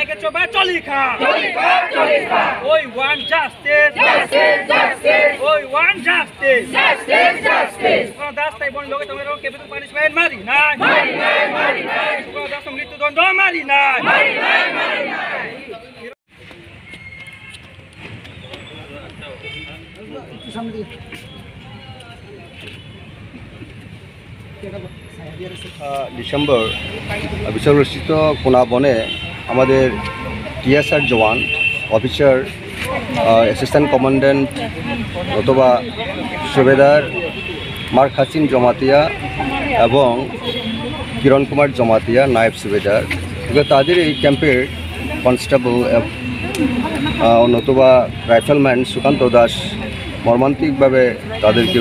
একে চোবা চলি খা ওই ওয়ান জাস্টিস ওই ওয়ান জাস্টিস কোন দাস তাই বন লোকে তোমার ক্যাপিটাল পানিশমেন্ট মারি নাই কোন দাস মৃত্যুদণ্ড মারি নাই ডিসেম্বর বিশ্বরচিত কোনা বনে আমাদের টিএসআর জওয়ান অফিসার অ্যাসিস্ট্যান্ট কমান্ড্যান্ট অথবা সুবেদার মার্ক হাসিন জমাতিয়া এবং কিরণ কুমার জমাতিয়া নায়েব সুবেদার তাদের এই ক্যাম্পের কনস্টেবল নতুবা রাইফেলম্যান সুকান্ত দাস মর্মান্তিকভাবে তাদেরকে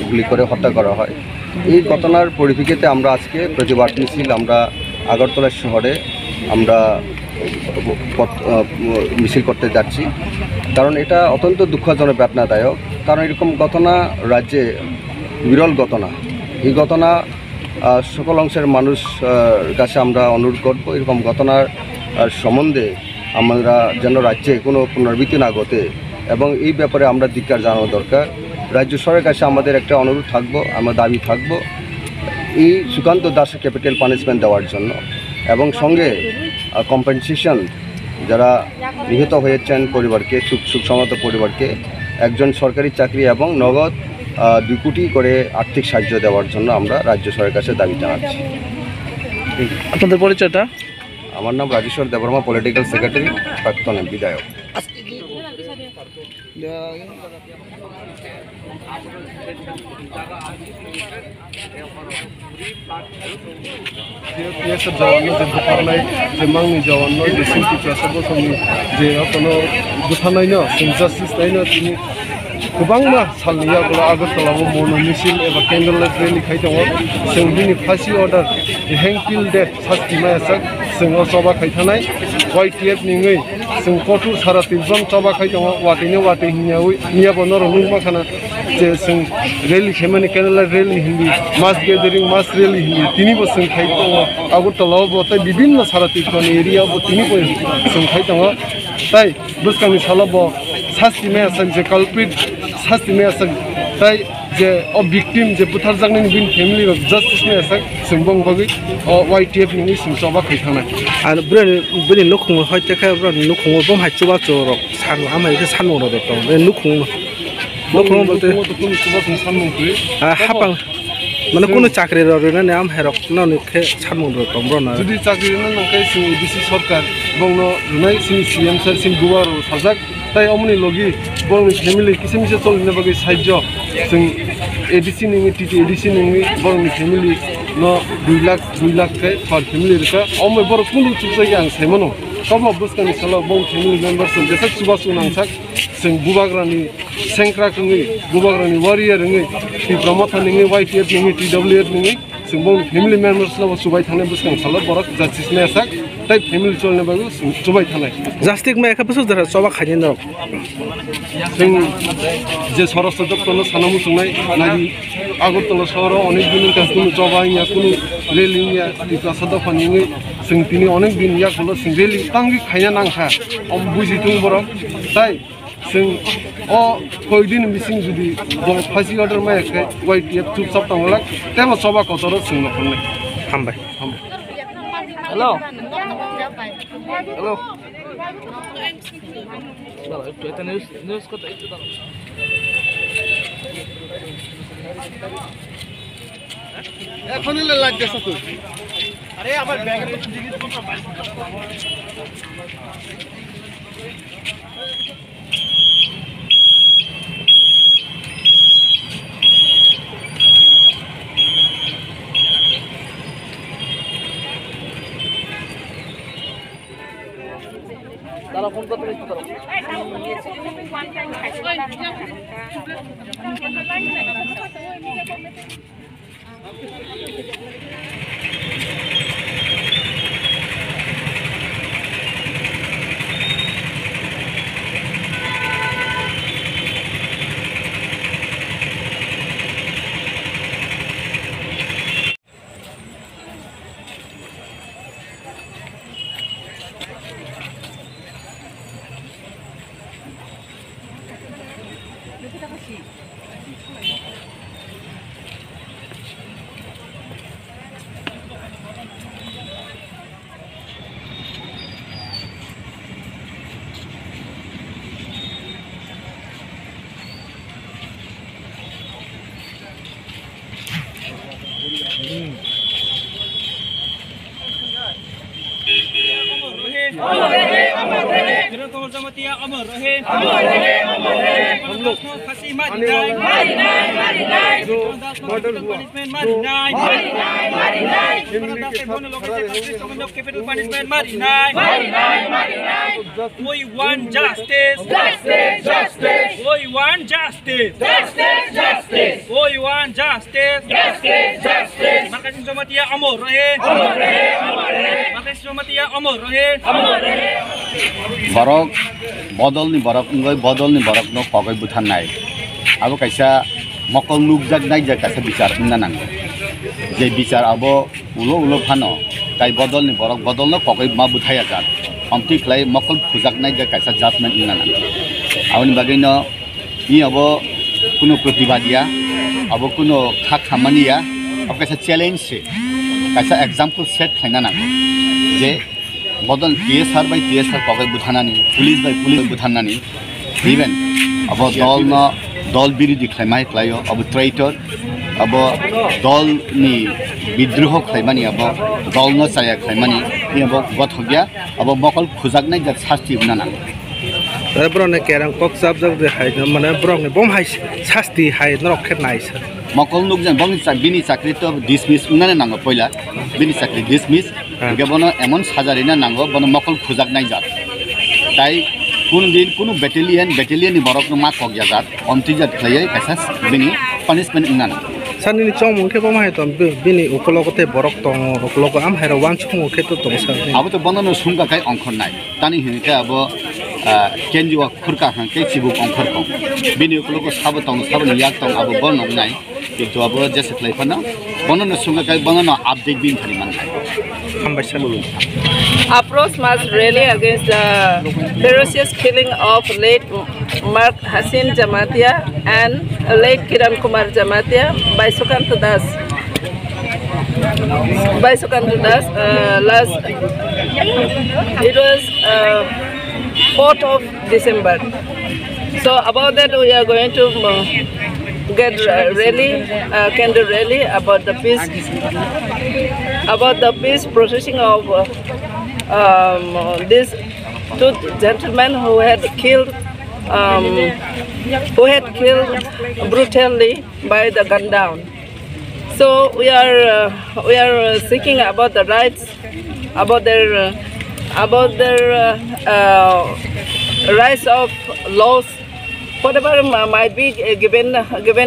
গুলি করে হত্যা করা হয়। এই ঘটনার পরিপ্রেক্ষিতে আমরা আজকে প্রতিবাদ মিছিল আমরা আগরতলা শহরে আমরা মিছিল করতে যাচ্ছি, কারণ এটা অত্যন্ত দুঃখজনক বেদনাদায়ক। কারণ এরকম ঘটনা রাজ্যে বিরল ঘটনা। এই ঘটনা সকল অংশের মানুষ কাছে আমরা অনুরোধ করব এরকম ঘটনার সম্বন্ধে আমরা যেন রাজ্যে কোনো পুনরাবৃত্তি না ঘটে এবং এই ব্যাপারে আমরা ধিক্কার জানানো দরকার। রাজ্য সরকারের কাছে আমাদের একটা অনুরোধ থাকবো, আমরা দাবি থাকবো এই সুকান্ত দাসের ক্যাপিটাল পানিশমেন্ট দেওয়ার জন্য এবং সঙ্গে কম্পেনসেশন যারা নিহত হয়েছেন পরিবারকে সুখসম্মত পরিবারকে একজন সরকারি চাকরি এবং নগদ 2 কোটি করে আর্থিক সাহায্য দেওয়ার জন্য আমরা রাজ্য সরকারের কাছে দাবি জানাচ্ছি। আপনাদের পরিচয়টা? আমার নাম রাজেশ্বর দেববর্মা, পলিটিক্যাল সেক্রেটারি, প্রাক্তন বিধায়ক। बुथारनाय मांनि जवान सिंपि प्रसाद जे बुथारनायनो जास्टिस नायनो गोबां सालनि आगरतलाव मौन मिছিল एबा कैंडल लाइट रैली खाई दङ जों दिनै फासि अर्डार हें किल डेथ सास्ति मायासाक जों सभा खायथानाय YTF निङै जों कटु सारा तिलजन सभा खाई दङ वाटैनो वाटै हिनियाव नियाबो नरनु माखाना जे जों रैली खेमानि कैंडल लाइट रैली हिन्दी मास गैदारिं मास रैली हिन्दी तिनिबो जों खाई दङ आगरतलाव बथाय विभिन्न सारा तिलजन एरियाबो तिनिबो जों खाई दङ ताई बुसकांनि सालाबो सास्ति मायासाक जे काल्प्रिट सास्ति मायासाक ताई जे victim जे बुथारजांनायनि बिन फेमिलि जस्टिस मायासाक जों बंगबगै YTF नि जों सभा खायथानाय आरो ब्रे नुखुं हयतेखा ब्रा नुखुं बम हाइचुबा चोरक सान आमायखौ सानमो र दं बे नुखुं बलते हापां माने कोनो चाकरि रने आम हेरक नखे सानमो र दं ब्रना जुदि चाकरि नंखाय जों एडिसि सरकार बंनो रुनाय जों CM सर जों गुवार साजाक ताई अमनि लगी बंनि फेमिलि किसे मिसे चलनो बागै साहाय्य जों एडिसि निङै टिटि एडिसि निङै बंनि फेमिलि न 2 लाख के फर फेमिलि रका अमै बर कुनु चुजाय आं सायमनो कबा बुस्कानि साला बं फेमिलि मेम्बार्स जेसा सुबासु नांसाक जों गुबाग्रानि सेंक्रा कङै गुबाग्रानि वारियर नङै ति प्रमथा नङै YTF नङै TWF नङै जों बं फेमिलि मेम्बार्स न सुबाय थानाय बुस्कानि साला बरक जास्टिस नायासाक ताई फेमिलि चलनो बागै सुबाय थानाय जास्टिक मा एका बसो जरा सभा खायनि न जों जे सरस्वती दत्तनो सानामु संनाय नारि आगरतला शहराव अनेक दिन कास्टुम जबाइया कुनु रेलिया प्रसाद फानिङै जों दिनै अनेक दिन याखौल जों रेलि तांगि खायना नांखा अम बुजिथुं बर ताई जों कयदिन मिसिं जुदि फासि अर्डार मायाखै YTF चुपचाप थांलाक तेमा सभा कतर जों नखरनाय हामबाय हेलो এটা নিউজ কথা একটু দাও এখনই লাগছে তো আরে আমার ব্যাগে তো জিনিস কোনটা তারা ফোন করতে একটু দাও किरण कमल जमातिया अमर रहे हम लोग फांसी मारी नहीं पनिशमेंट मारी नहीं कैपिटल पनिशमेंट मारी नहीं we want justice we want justice we want justice Makasih Jamatia Amor Rahe Makasih Jamatia Amor Rahe Borok bodol ni borok no pakai butan nai abo kaisa mokol nugjak nai jak kaisa bicar nang je bicar abo ulo phano tai bodol ni borok bodol no pakai ma buthaya jak amti khlai mokol phujak nai jak kaisa judgment nang aboni bagai no ni abo kuno pratibadiya abo kuno khak khamaniya abo kaisa challenge se kaisa example set khaina nang je bodol TSR by TSR pakai buthanani police by police buthanani even abo dol birodi khlaimai khlaio abo traitor abo dol ni bidroh khlaimani abo dol no saya khlaimani ni abo gothogya abo mokol khujak nai jak sasti unana bro ne kerang kok sab jak de hai mane bro ne bom hai sasti hai no khet nai sa mokol nukjan bom bini chakri to dismiss unana nang poila bini chakri dismiss gebono emon sajarina nango bono mokol khujak nai jak tai kun din kunu battalion ni borok no ma kok jat ontijat khlai kaisa bini punishment unana sanini chomung ke bom hai to bini ukologote borok tong ukologo am hai ro wan chung ke to tong sa abo to bono no sumka kai ongkhon nai tani hinke abo kenjiwa khurka han ke chibuk ongkhor ko bini ukologo sabo yak tong abo bono nai itu abo jese khlai phana bono no sumka kai bono no update bin thani man nai Approach mass rally against the ferocious killing of late Mark Hassin Jamatia and late Kiran Kumar Jamatia by Sukanta Das. Last it was 4th of December. So about that we are going to get candle rally about the peace processing of these two gentlemen who had killed brutally by the gun down. So we are seeking about the rights, about their rights of laws, whatever might be given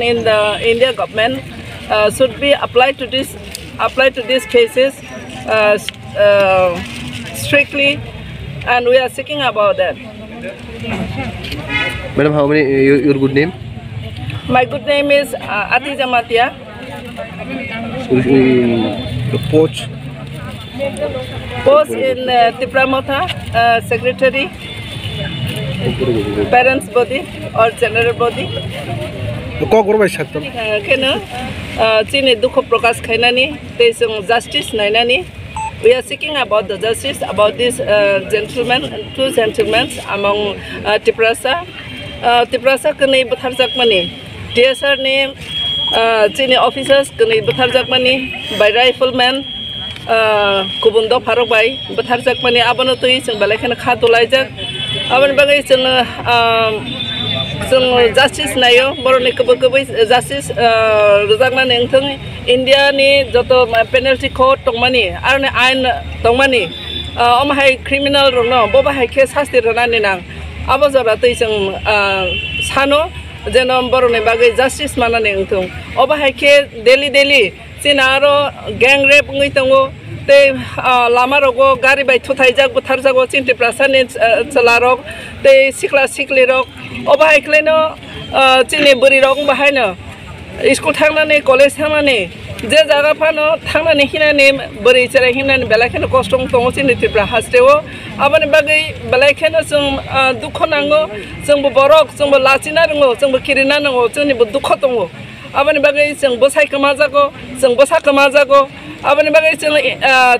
in the India government should be applied to these cases strictly, and we are seeking about that. Madam, how many your good name? My good name is Ati Jamatia. the poach Post in Tipramotha, secretary, parents body or general body. ko gorbai saktam Kena chini dukho prakash khainani tesung justice nainani. We are seeking about the justice about these two gentlemen among Tiprasa kani butharjak mani TSR ni chini officers kani butharjak mani by rifleman kubundo pharok bai butharjak mani abono tui chung balai khana kha tulaijak abon bagai chung justice nayo boroni kubai justice rojak na nengthang India ni joto penalty code tongmani arne ain tongmani omhai criminal rono boba hai ke sasti ronani nang abo jora tui chung sano jeno boroni bagai justice manani ngthung oba hai ke daily sinaro gang rape ngai tongo te lama rogo gari bai thuthaijak butharjago chinti prasani chalarok te sikla sikli rok oba hai kleno chini buri rok bahaino school thangnani college thangnani je jaga phano thangnani hinani buri chara hinani belai kheno kostong tongo chini tripura hasteo abani bagai belai kheno chung dukho nango chungbo borok chungbo lachina rongo chungbo kirina nango chungni bo dukho tongo abani bagai chung bosai kamajago chung bosa kamajago abani bagai chung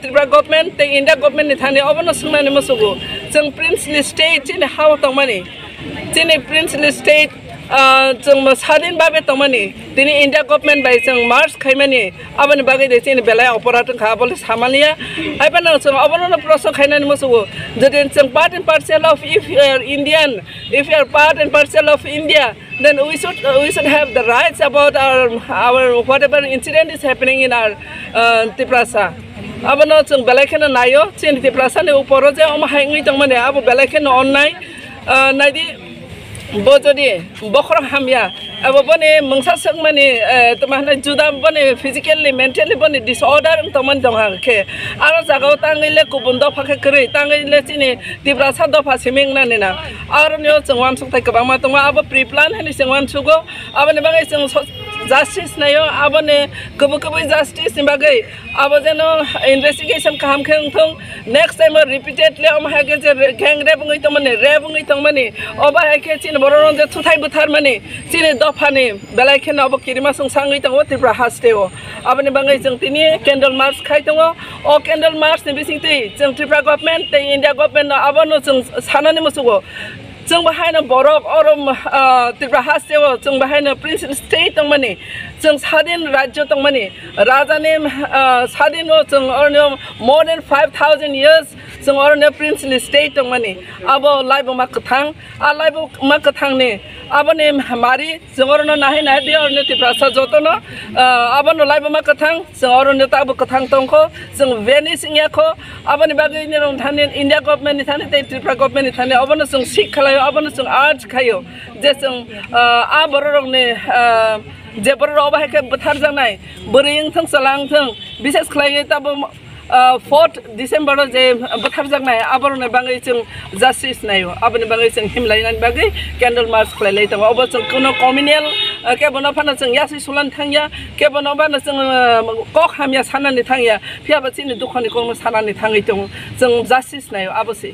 Tripura government te India government ni thani abono sungmani mosugo chung princely state chini how tongmani chini princely state जों सादिन बाबे तंगमानि दिनै India government bye जों मार्च खायमानि आबानि बागै देसिन बेलाय अपराध खा बले सामालिया आइबान जों अबरन प्रश्न खायनानि मोसौ जदि जों part and parcel of if you are Indian if you are part and parcel of India then we should have the rights about our whatever incident is happening in our Tiprasa abano जों बेलायखनो नायो चिन Tiprasa नि ऊपर जे हम हायङै तंगमानि आबो बेलायखनो अननाय नायदि बजदि बखर हामिया अब बने मंसा संग माने तमाने जुदा बने फिजिकली मेंटली बने डिसऑर्डर तमन दं हाखे आरो जागाव तांगैले गुबुन दफाखे करै तांगैले चिनि Tiprasa दफा सिमिं नाने ना आरो नियो जों वान सुथाय गोबां मा दं आबो प्रि प्लान हनि जों वान सुगो आबने बागै जों जास्टिस नायो आबने गोबो जास्टिस नि बागै आबो जेनो इन्वेस्टिगेशन खालामखें थों नेक्स्ट टाइम रिपीटेडली हम हागे जे गैंग रेपिंग तमने रेपिंग तमने अबा हाके चिन बरन जे थुथाय बुथार माने चिनि दफानि बेलायखेन अब किरिमा संसाङै दङ त्रिपुरा हास्टेव आबने बागै जों तिनि कैंडल मार्च खाय दङ अ कैंडल मार्च नि बिसिंथि जों त्रिपुरा गभर्नमेंट ते इंडिया गभर्नमेंट आबनो जों सानानि मोसुगो जों बाहायनो बरफ और त्रिपुरा हास्टेव जों बाहायनो प्रिंस स्टेट तंगमानि जों सादिन राज्य तंगमानि राजानि सादिन जों अरनो मोर देन 5000 years जों अरनो प्रिंसली स्टेट तंगमानि आबो लाइव मा कथां आ लाइव मा कथांनि आबने मारि जों अरनो नाहि ना दे अरनो Tiprasa जतनो आबनो लाइव मा कथां जों अरनो ताबो कथां तंखो जों वेनिसिं याखो आबनि बागै नि रं थानि इंडिया गभर्नमेंट नि थानि त्रिपुरा गभर्नमेंट नि थानि अबनो जों सिक खालायो अबनो जों आर्ट खायो जे जों आ बररंनि जे बरराव बाहायखे बुथार जानाय बोरैं थों सलांथों बिसेस खालायो ताबो 4th December जे बुथार जानाय आबरने बागै जों जास्टिस नायो आबनि बागै जों हिमलायनानै बागै कैंडल मार्च खालायलाय दङ अब जों कोनो कम्युनियल केबनो फाना जों यासि सुलान थांया केबनो बाना जों कक हामिया सानानै थांया फियाबा चिनि दुखनि कोनो सानानै थाङै दङ जों जास्टिस नायो आबसि